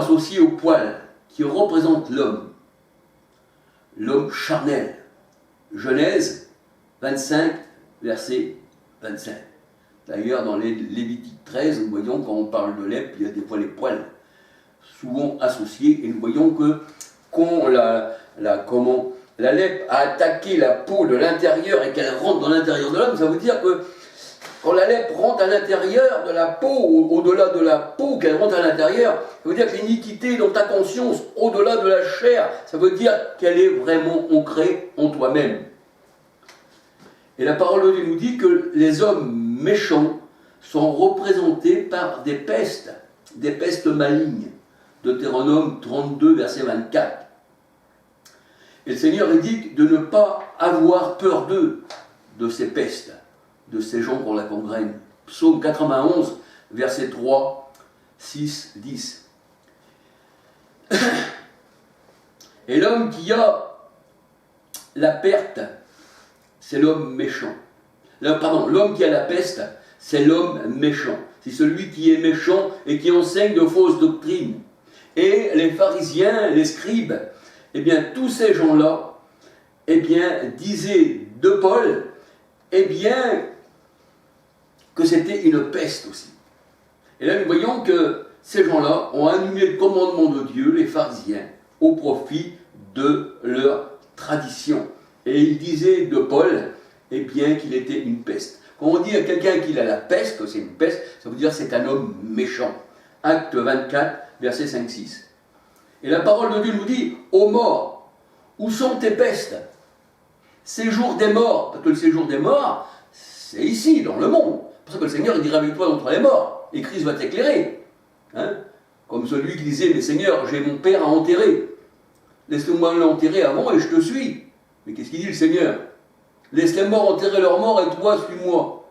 associé au poil, qui représente l'homme charnel. Genèse 25, verset 25. D'ailleurs, dans les Lévitique 13, nous voyons quand on parle de lèpre, il y a des fois les poils souvent associés, et nous voyons que quand la lèpre a attaqué la peau de l'intérieur et qu'elle rentre dans l'intérieur de l'homme, ça veut dire que quand la lèpre rentre à l'intérieur de la peau, au-delà de la peau, qu'elle rentre à l'intérieur, ça veut dire que l'iniquité dans ta conscience, au-delà de la chair, ça veut dire qu'elle est vraiment ancrée en toi-même. Et la parole de Dieu nous dit que les hommes méchants sont représentés par des pestes malignes. Deutéronome 32, verset 24. Et le Seigneur dit de ne pas avoir peur d'eux, de ces pestes, de ces gens qu'on la gangrène. Psaume 91, verset 3, 6, 10. Et l'homme qui a la perte, c'est l'homme méchant. L'homme qui a la peste, c'est l'homme méchant. C'est celui qui est méchant et qui enseigne de fausses doctrines. Et les pharisiens, les scribes, eh bien, tous ces gens-là, eh bien, disaient de Paul, eh bien, que c'était une peste aussi. Et là, nous voyons que ces gens-là ont annulé le commandement de Dieu, les pharisiens, au profit de leur tradition. Et ils disaient de Paul, eh bien, qu'il était une peste. Quand on dit à quelqu'un qu'il a la peste, que c'est une peste, ça veut dire que c'est un homme méchant. Acte 24, verset 5-6. Et la parole de Dieu nous dit, ô mort, où sont tes pestes? Séjour des morts, parce que le séjour des morts, c'est ici, dans le monde. C'est pour ça que le Seigneur, il dira avec toi d'entre les morts, et Christ va t'éclairer. Hein? Comme celui qui disait, mais Seigneur, j'ai mon père à enterrer. Laisse-moi l'enterrer avant et je te suis. Mais qu'est-ce qu'il dit le Seigneur? Laisse les morts enterrer leurs morts et toi, suis-moi.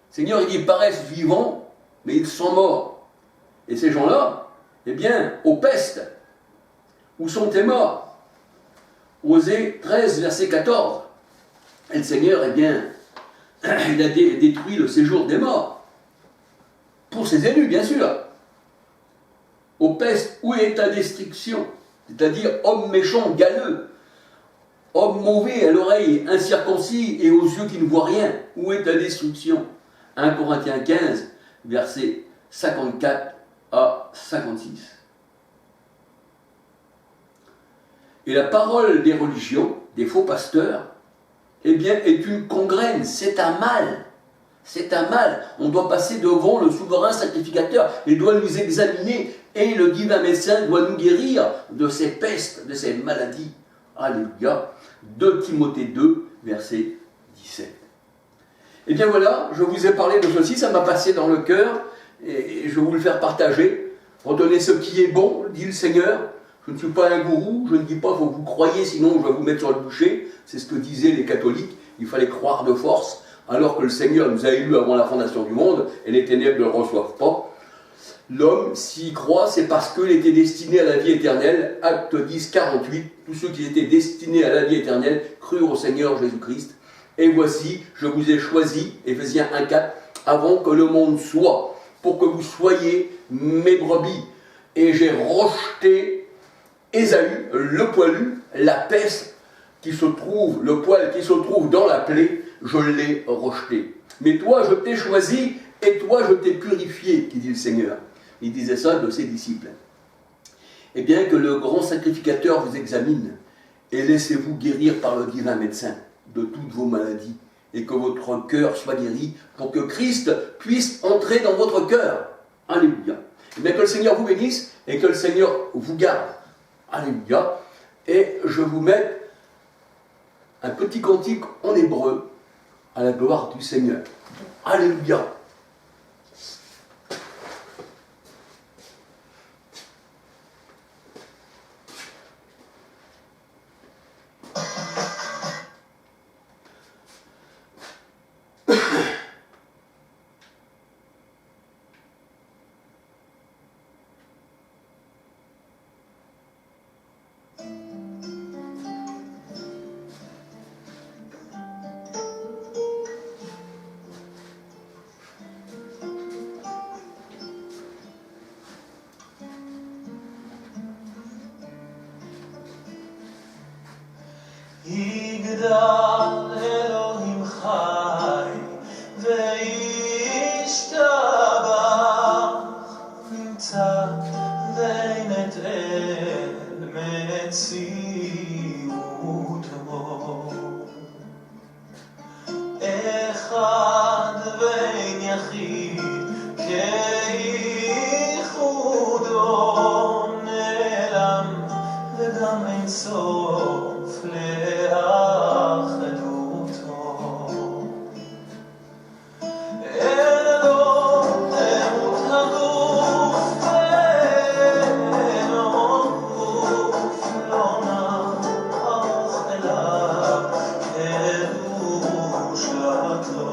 Seigneur, il dit, ils paraissent vivants, mais ils sont morts. Et ces gens-là, eh bien, aux pestes, où sont tes morts? Osée 13, verset 14. Et le Seigneur, eh bien, il a détruit le séjour des morts. Pour ses élus, bien sûr. Aux pestes, où est ta destruction? C'est-à-dire homme méchant, galeux, homme mauvais à l'oreille, incirconcis et aux yeux qui ne voient rien. Où est ta destruction? 1 Corinthiens 15, versets 54 à 56. Et la parole des religions, des faux pasteurs, eh bien, est une gangrène, c'est un mal. C'est un mal. On doit passer devant le souverain sacrificateur. Il doit nous examiner et le divin médecin doit nous guérir de ces pestes, de ces maladies. Alléluia. 2 Timothée 2, verset 17. Et bien voilà, je vous ai parlé de ceci, ça m'a passé dans le cœur et je vais vous le faire partager. Retenez ce qui est bon, dit le Seigneur. Je ne suis pas un gourou, je ne dis pas qu'il faut que vous croyez, sinon je vais vous mettre sur le bûcher. C'est ce que disaient les catholiques, il fallait croire de force, alors que le Seigneur nous a élus avant la fondation du monde, et les ténèbres ne le reçoivent pas. L'homme, s'il croit, c'est parce qu'il était destiné à la vie éternelle. Acte 10, 48, tous ceux qui étaient destinés à la vie éternelle crurent au Seigneur Jésus-Christ. Et voici, je vous ai choisi, Éphésiens 1, 4, avant que le monde soit, pour que vous soyez mes brebis. Et j'ai rejeté Ésaü, le poilu, la peste qui se trouve, le poil qui se trouve dans la plaie, je l'ai rejeté. Mais toi, je t'ai choisi, et toi, je t'ai purifié, qui dit le Seigneur. Il disait ça de ses disciples. Eh bien, que le grand sacrificateur vous examine, et laissez-vous guérir par le divin médecin de toutes vos maladies, et que votre cœur soit guéri, pour que Christ puisse entrer dans votre cœur. Alléluia. Eh bien, que le Seigneur vous bénisse, et que le Seigneur vous garde. Alléluia. Et je vous mets un petit cantique en hébreu à la gloire du Seigneur. Alléluia. יגדל אלוהים חי וישתבח, נמצא בית אל מציאותו, אחד בין יחיד כייחודו, נעלם וגם אין סוף לאחדותו. אלו תמות הגוף ואינו גוף, לא נערוך אליו קדושתו.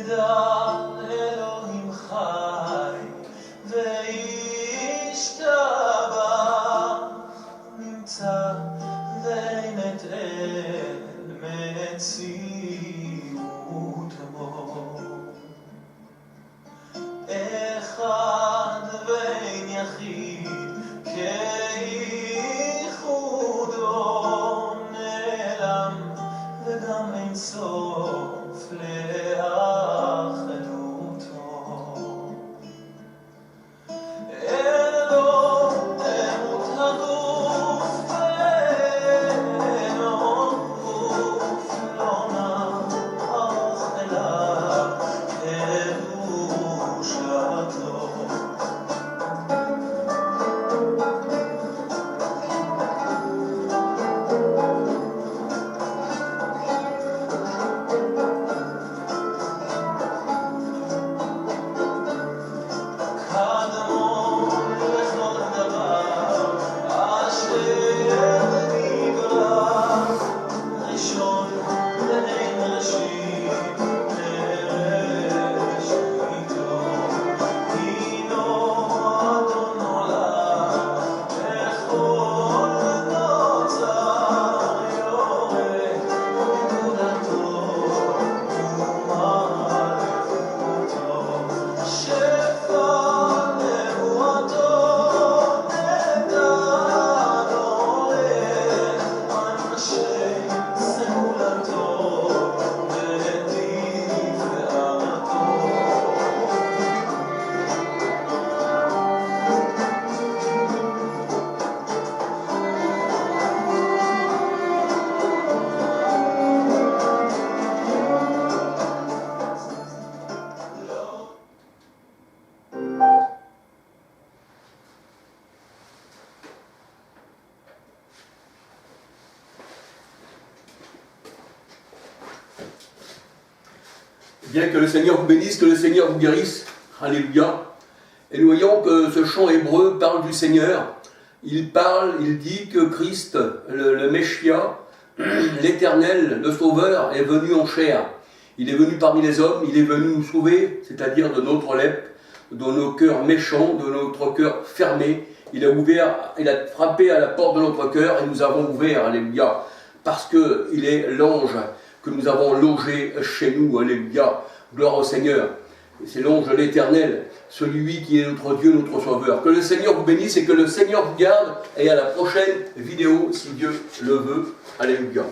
תדע אלוהים חי וישתבח נמצא ואין את אל מציאות בו אחד ואין יחיד כייחודו נעלם וגם אין סוף לאחדותו אלו אמות הגוף ואינו גוף לא נערוך אליו קדושתו Bien que le Seigneur vous bénisse, que le Seigneur vous guérisse. Alléluia. Et nous voyons que ce chant hébreu parle du Seigneur. Il dit que Christ, le Messia, l'Éternel, le Sauveur, est venu en chair. Il est venu parmi les hommes, il est venu nous sauver, c'est-à-dire de notre lèpre, de nos cœurs méchants, de notre cœur fermé. Il a frappé à la porte de notre cœur et nous avons ouvert, alléluia, parce qu'il est l'ange que nous avons logé chez nous, alléluia, gloire au Seigneur. C'est l'ange de l'Éternel, celui qui est notre Dieu, notre Sauveur. Que le Seigneur vous bénisse et que le Seigneur vous garde, et à la prochaine vidéo, si Dieu le veut, alléluia.